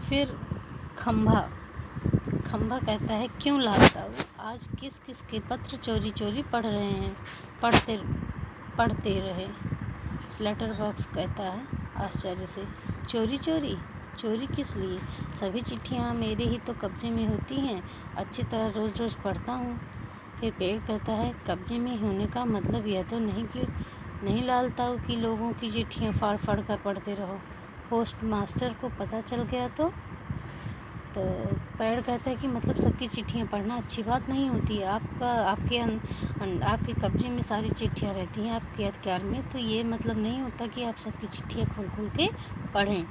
फिर खंभा कहता है, क्यों लाता हूँ, आज किस किस के पत्र चोरी चोरी पढ़ रहे हैं, पढ़ते रहे। लेटर बॉक्स कहता है आश्चर्य से, चोरी किस लिए, सभी चिट्ठियाँ मेरे ही तो कब्जे में होती हैं, अच्छी तरह रोज़ रोज़ पढ़ता हूँ। फिर पेड़ कहता है, कब्जे में होने का मतलब यह तो नहीं लालता हूँ कि लोगों की चिट्ठियाँ फाड़ फाड़ कर पढ़ते रहो, पोस्ट मास्टर को पता चल गया तो पेड़ कहता है कि मतलब सबकी चिट्ठियाँ पढ़ना अच्छी बात नहीं होती है, आपके कब्जे में सारी चिट्ठियाँ रहती हैं आपके अधिकार में, तो ये मतलब नहीं होता कि आप सबकी चिट्ठियाँ खोल के पढ़ें।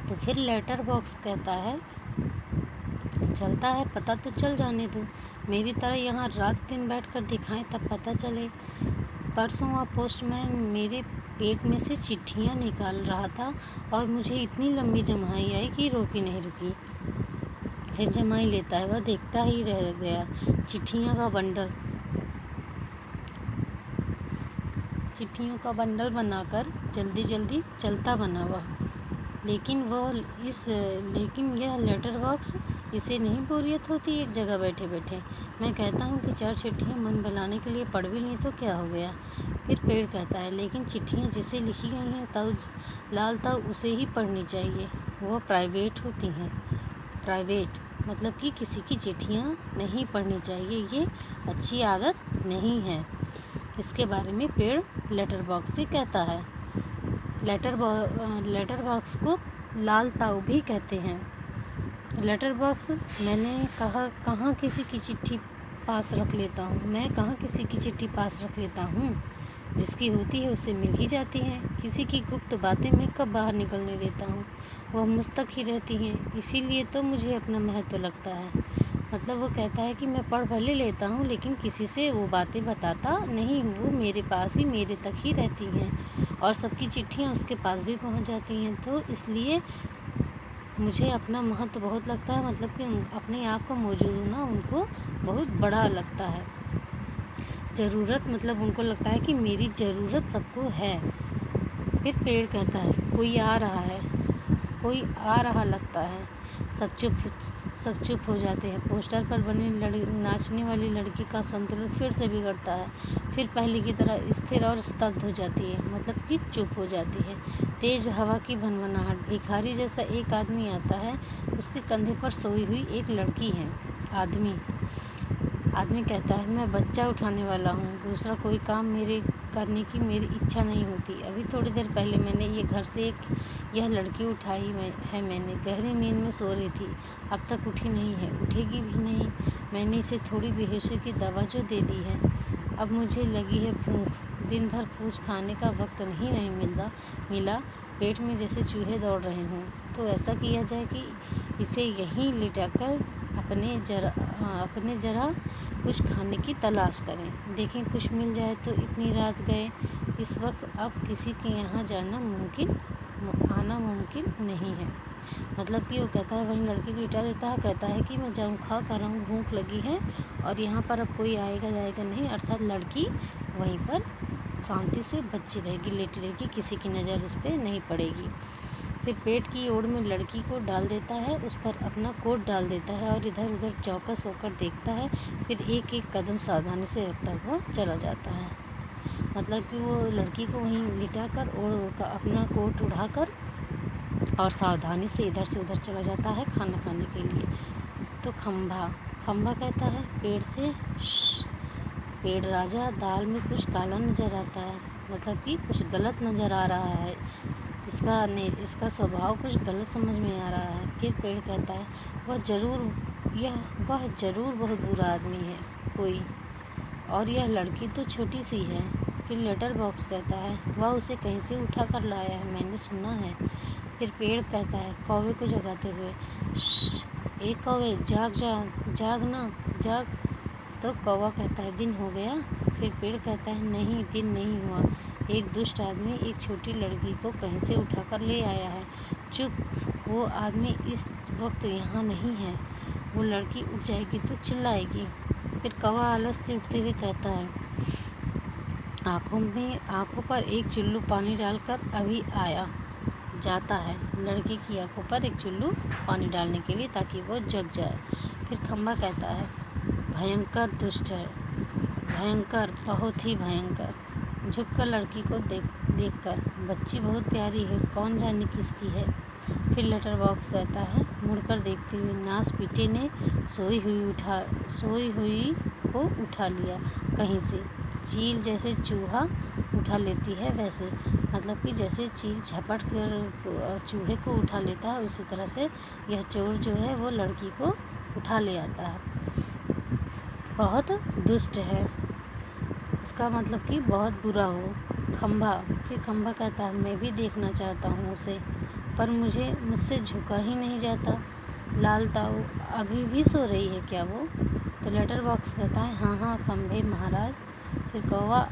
तो फिर लेटर बॉक्स कहता है, चलता है पता तो चल जाने दो, मेरी तरह यहाँ रात दिन बैठकर दिखाएं तब पता चले। परसों वह पोस्टमैन मेरे पेट में से चिट्ठियाँ निकाल रहा था और मुझे इतनी लंबी जम्हाई आई कि रोकी नहीं रुकी। फिर जमाई लेता है, वह देखता ही रह गया, चिट्ठियों का बंडल बनाकर जल्दी जल्दी चलता बना वह। लेकिन यह लेटर बॉक्स, इसे नहीं बोरियत होती एक जगह बैठे बैठे। मैं कहता हूँ कि 4 चिट्ठियाँ मन बहलाने के लिए पढ़ भी ली तो क्या हो गया। फिर पेड़ कहता है, लेकिन चिट्ठियाँ जिसे लिखी गई हैं तब उसे ही पढ़नी चाहिए, वह प्राइवेट होती हैं। प्राइवेट मतलब कि किसी की चिट्ठियाँ नहीं पढ़नी चाहिए, ये अच्छी आदत नहीं है। इसके बारे में पेड़ लेटर बॉक्स से कहता है। लेटर बॉक्स को लाल ताऊ भी कहते हैं। लेटर बॉक्स, मैंने कहाँ किसी की चिट्ठी पास रख लेता हूँ, मैं कहाँ किसी की चिट्ठी पास रख लेता हूँ, जिसकी होती है उसे मिल ही जाती है, किसी की गुप्त बातें मैं कब बाहर निकलने देता हूँ, वह मुझ तक ही रहती हैं, इसीलिए तो मुझे अपना महत्व लगता है। मतलब वो कहता है कि मैं पढ़ भले लेता हूँ लेकिन किसी से वो बातें बताता नहीं हूँ, वो मेरे पास ही मेरे तक ही रहती हैं और सबकी चिट्ठियाँ उसके पास भी पहुँच जाती हैं, तो इसलिए मुझे अपना महत्व बहुत लगता है, मतलब कि अपने आप का मौजूद होना उनको बहुत बड़ा लगता है। ज़रूरत मतलब उनको लगता है कि मेरी ज़रूरत सबको है। फिर पेड़ कहता है, कोई आ रहा लगता है, सब चुप हो जाते हैं। पोस्टर पर बनी नाचने वाली लड़की का संतुलन फिर से बिगड़ता है, फिर पहले की तरह स्थिर और स्तब्ध हो जाती है, मतलब कि चुप हो जाती है। तेज हवा की भनभनाहट, भिखारी जैसा एक आदमी आता है, उसके कंधे पर सोई हुई एक लड़की है। आदमी कहता है, मैं बच्चा उठाने वाला हूँ, दूसरा कोई काम करने की मेरी इच्छा नहीं होती। अभी थोड़ी देर पहले मैंने ये घर से यह लड़की उठाई है, मैंने गहरी नींद में सो रही थी, अब तक उठी नहीं है, उठेगी भी नहीं। मैंने इसे थोड़ी बेहोशी की दवा जो दे दी है, अब मुझे लगी है भूख, दिन भर कुछ खाने का वक्त नहीं मिला, पेट में जैसे चूहे दौड़ रहे हों। तो ऐसा किया जाए कि इसे यहीं लिटाकर अपने जरा कुछ खाने की तलाश करें, देखें कुछ मिल जाए तो। इतनी रात गए, इस वक्त अब किसी के यहाँ आना मुमकिन नहीं है। मतलब कि वो कहता है, वहीं लड़की को लिटा देता है, कहता है कि मैं जाऊँ, खा कर रहा हूँ, भूख लगी है और यहाँ पर अब कोई आएगा जाएगा नहीं, अर्थात लड़की वहीं पर शांति से बच्ची रहेगी, लेटी रहेगी, किसी की नज़र उस पर नहीं पड़ेगी। फिर पेट की ओर में लड़की को डाल देता है, उस पर अपना कोट डाल देता है और इधर उधर चौकस होकर देखता है, फिर एक एक कदम सावधानी से रखता हुआ चला जाता है। मतलब कि वो लड़की को वहीं लिटाकर और अपना कोट उड़ाकर और सावधानी से इधर से उधर चला जाता है खाना खाने के लिए। तो खंभा कहता है पेड़ से, पेड़ राजा, दाल में कुछ काला नज़र आता है, मतलब कि कुछ गलत नज़र आ रहा है, इसका स्वभाव कुछ गलत समझ में आ रहा है। फिर पेड़ कहता है, वह जरूर बहुत बुरा आदमी है कोई, और यह लड़की तो छोटी सी है। फिर लेटर बॉक्स कहता है, वह उसे कहीं से उठा कर लाया है, मैंने सुना है। फिर पेड़ कहता है कौवे को जगाते हुए, एक कौवे, जाग। तो कौवा कहता है, दिन हो गया। फिर पेड़ कहता है, नहीं, दिन नहीं हुआ, एक दुष्ट आदमी एक छोटी लड़की को कहीं से उठाकर ले आया है। चुप, वो आदमी इस वक्त यहाँ नहीं है, वो लड़की उठ जाएगी तो चिल्लाएगी। फिर कौवा आलस से उठते हुए कहता है, आँखों पर एक चुल्लू पानी डालकर अभी आया, जाता है लड़के की आंखों पर एक चुल्लू पानी डालने के लिए ताकि वो जग जाए। फिर खम्भा कहता है, भयंकर दुष्ट है, भयंकर, बहुत ही भयंकर। झुककर लड़की को देखकर, बच्ची बहुत प्यारी है, कौन जाने किसकी है। फिर लेटर बॉक्स कहता है, मुड़कर देखते हुए, नास पीटे ने सोई हुई को उठा लिया कहीं से। चील जैसे चूहा उठा लेती है वैसे, मतलब कि जैसे चील झपट कर चूहे को उठा लेता है, उसी तरह से यह चोर जो है वो लड़की को उठा ले आता है। बहुत दुष्ट है, इसका मतलब कि बहुत बुरा हो। खम्भा, फिर खम्भा कहता है, मैं भी देखना चाहता हूँ उसे, पर मुझसे झुका ही नहीं जाता। लाल ताऊ, अभी भी सो रही है क्या वो? तो लेटर बॉक्स कहता है, हाँ हाँ खम्भे महाराज। फिर कौवा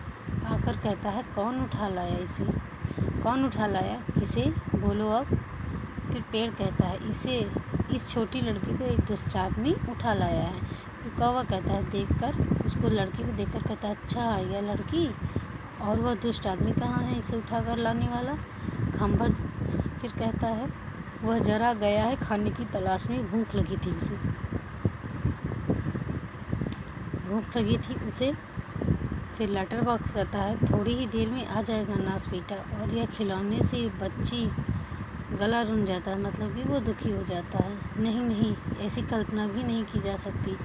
आकर कहता है, कौन उठा लाया इसे? कौन उठा लाया? किसे? बोलो अब। फिर पेड़ कहता है, इस छोटी लड़की को एक दुष्ट आदमी उठा लाया है। फिर कौवा कहता है, उसको लड़की को देखकर कहता है, अच्छा यह लड़की, और वह दुष्ट आदमी कहाँ है इसे उठा कर लाने वाला? खम्भा फिर कहता है, वह जरा गया है खाने की तलाश में, भूख लगी थी उसे। फिर लेटर बॉक्स कहता है, थोड़ी ही देर में आ जाएगा नास पीटा, और यह खिलौने से बच्ची गला रुन जाता है, मतलब कि वो दुखी हो जाता है। नहीं, ऐसी कल्पना भी नहीं की जा सकती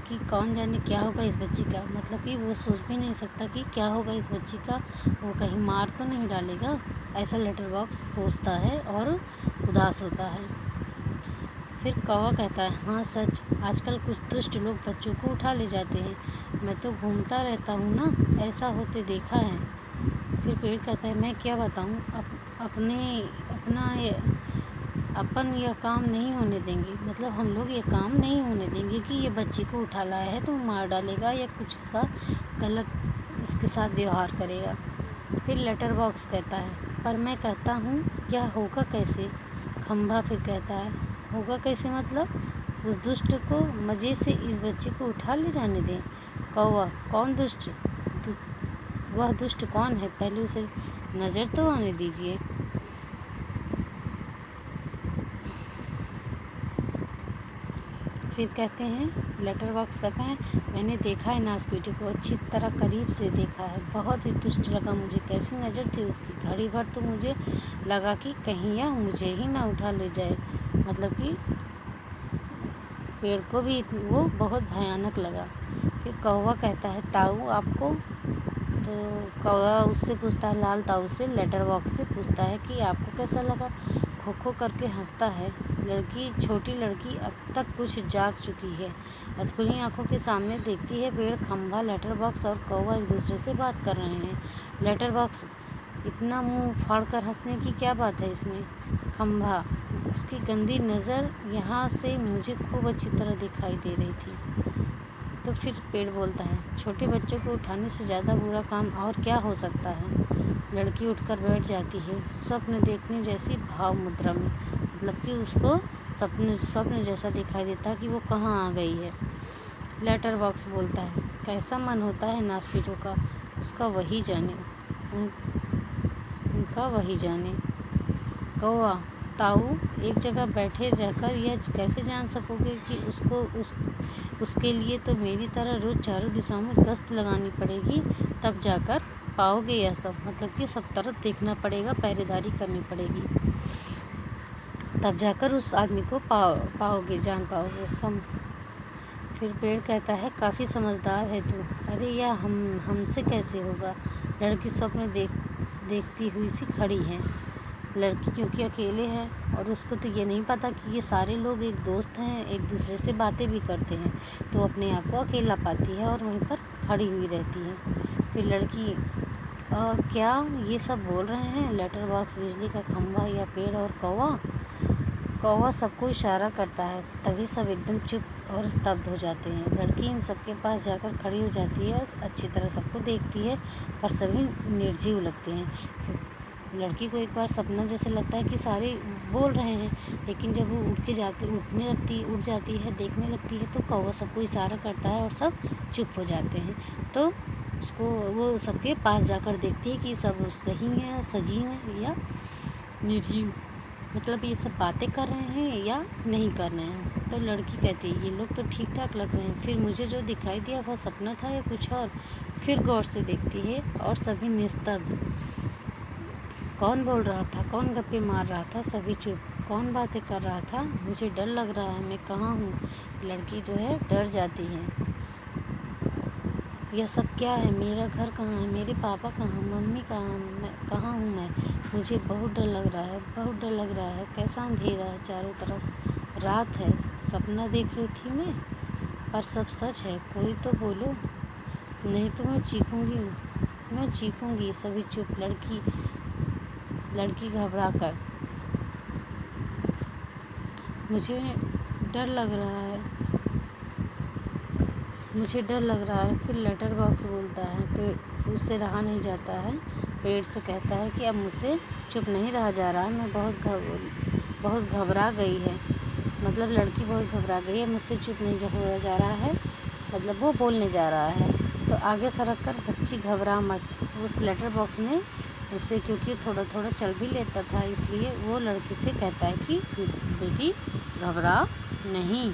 कि कौन जाने क्या होगा इस बच्ची का, मतलब कि वो सोच भी नहीं सकता कि क्या होगा इस बच्ची का, वो कहीं मार तो नहीं डालेगा, ऐसा लेटर बॉक्स सोचता है और उदास होता है। फिर कौवा कहता है, हाँ सच, आजकल कुछ दुष्ट लोग बच्चों को उठा ले जाते हैं, मैं तो घूमता रहता हूँ ना, ऐसा होते देखा है। फिर पेड़ कहता है, मैं क्या बताऊँ, अपन यह काम नहीं होने देंगे, मतलब हम लोग ये काम नहीं होने देंगे कि ये बच्ची को उठा लाया है तो मार डालेगा या कुछ इसका गलत इसके साथ व्यवहार करेगा। फिर लेटर बॉक्स कहता है, पर मैं कहता हूँ यह होगा कैसे? खम्भा फिर कहता है, होगा कैसे मतलब? उस दुष्ट को मज़े से इस बच्चे को उठा ले जाने दें। कौवा, कौन दुष्ट? वह दुष्ट कौन है, पहले उसे नज़र तो आने दीजिए। फिर कहते हैं, लेटर बॉक्स कहता है, मैंने देखा है नास पीटे को, अच्छी तरह करीब से देखा है, बहुत ही दुष्ट लगा मुझे, कैसी नज़र थी उसकी, घड़ी भर तो मुझे लगा कि कहीं यह मुझे ही ना उठा ले जाए, मतलब कि पेड़ को भी वो बहुत भयानक लगा। फिर कौवा कहता है, ताऊ आपको? तो कौवा उससे पूछता है, लाल ताऊ से, लेटर बॉक्स से पूछता है कि आपको कैसा लगा? खो खो करके हंसता है। छोटी लड़की अब तक कुछ जाग चुकी है, खुली आंखों के सामने देखती है पेड़, खम्भा, लेटर बॉक्स और कौवा एक दूसरे से बात कर रहे हैं। लेटर बॉक्स, इतना मुंह फाड़ कर हंसने की क्या बात है इसमें? खम्भा, उसकी गंदी नज़र यहाँ से मुझे खूब अच्छी तरह दिखाई दे रही थी। तो फिर पेड़ बोलता है, छोटे बच्चों को उठाने से ज़्यादा बुरा काम और क्या हो सकता है? लड़की उठकर बैठ जाती है, स्वप्न देखने जैसी भाव मुद्रा में, मतलब कि उसको स्वप्न जैसा दिखाई देता है कि वो कहाँ आ गई है। लेटर बॉक्स बोलता है, कैसा मन होता है नासपीटों का, उनका वही जाने। कौवा, ताऊ, एक जगह बैठे रहकर यह कैसे जान सकोगे कि उसके लिए तो मेरी तरह रोज़ चारों दिशाओं में गश्त लगानी पड़ेगी, तब जाकर पाओगे यह सब, मतलब कि सब तरफ देखना पड़ेगा, पहरेदारी करनी पड़ेगी, तब जाकर उस आदमी को पाओगे, जान पाओगे सब। फिर पेड़ कहता है, काफ़ी समझदार है तू। अरे यह हमसे कैसे होगा? लड़की स्वप्न देखती हुई सी खड़ी है, लड़की क्योंकि अकेले है और उसको तो ये नहीं पता कि ये सारे लोग एक दोस्त हैं, एक दूसरे से बातें भी करते हैं, तो अपने आप को अकेला पाती है और वहीं पर खड़ी हुई रहती है। फिर लड़की, क्या ये सब बोल रहे हैं? लेटर बॉक्स, बिजली का खंभा या पेड़ और कौवा सबको इशारा करता है, तभी सब एकदम चुप और स्तब्ध हो जाते हैं। लड़की इन सबके पास जाकर खड़ी हो जाती है, अच्छी तरह सबको देखती है, पर सभी निर्जीव लगते हैं। लड़की को एक बार सपना जैसे लगता है कि सारे बोल रहे हैं, लेकिन जब वो उठ जाती है, देखने लगती है, तो कौवा सबको इशारा करता है और सब चुप हो जाते हैं। तो वो सबके पास जाकर देखती है कि सब सही हैं, सजी हैं या निर्जीव। मतलब ये सब बातें कर रहे हैं या नहीं कर रहे हैं। तो लड़की कहती है ये लोग तो ठीक ठाक लग रहे हैं, फिर मुझे जो दिखाई दिया वो सपना था या कुछ और। फिर गौर से देखती है और सभी निस्तब्ध। कौन बोल रहा था, कौन गप्पे मार रहा था, सभी चुप। कौन बातें कर रहा था, मुझे डर लग रहा है, मैं कहाँ हूँ। लड़की जो है डर जाती है। यह सब क्या है, मेरा घर कहाँ है, मेरे पापा कहाँ, मम्मी कहाँ, मैं कहाँ हूँ मैं। मुझे बहुत डर लग रहा है, बहुत डर लग रहा है। कैसा अंधेरा है चारों तरफ, रात है, सपना देख रही थी मैं, पर सब सच है। कोई तो बोलो, नहीं तो मैं चीखूँगी, मैं चीखूँगी। सभी चुप। लड़की घबरा कर, मुझे डर लग रहा है, मुझे डर लग रहा है। फिर लेटर बॉक्स बोलता है, पेड़ उससे रहा नहीं जाता है। पेड़ से कहता है कि अब मुझसे चुप नहीं रहा जा रहा, मैं बहुत घबरा गई है। मतलब लड़की बहुत घबरा गई है, मुझसे चुप नहीं हुआ जा रहा है, मतलब वो बोलने जा रहा है। तो आगे सरक कर, बच्ची घबरा मत। उस लेटर बॉक्स ने उससे, क्योंकि थोड़ा थोड़ा चल भी लेता था, इसलिए वो लड़की से कहता है कि बेटी घबरा नहीं।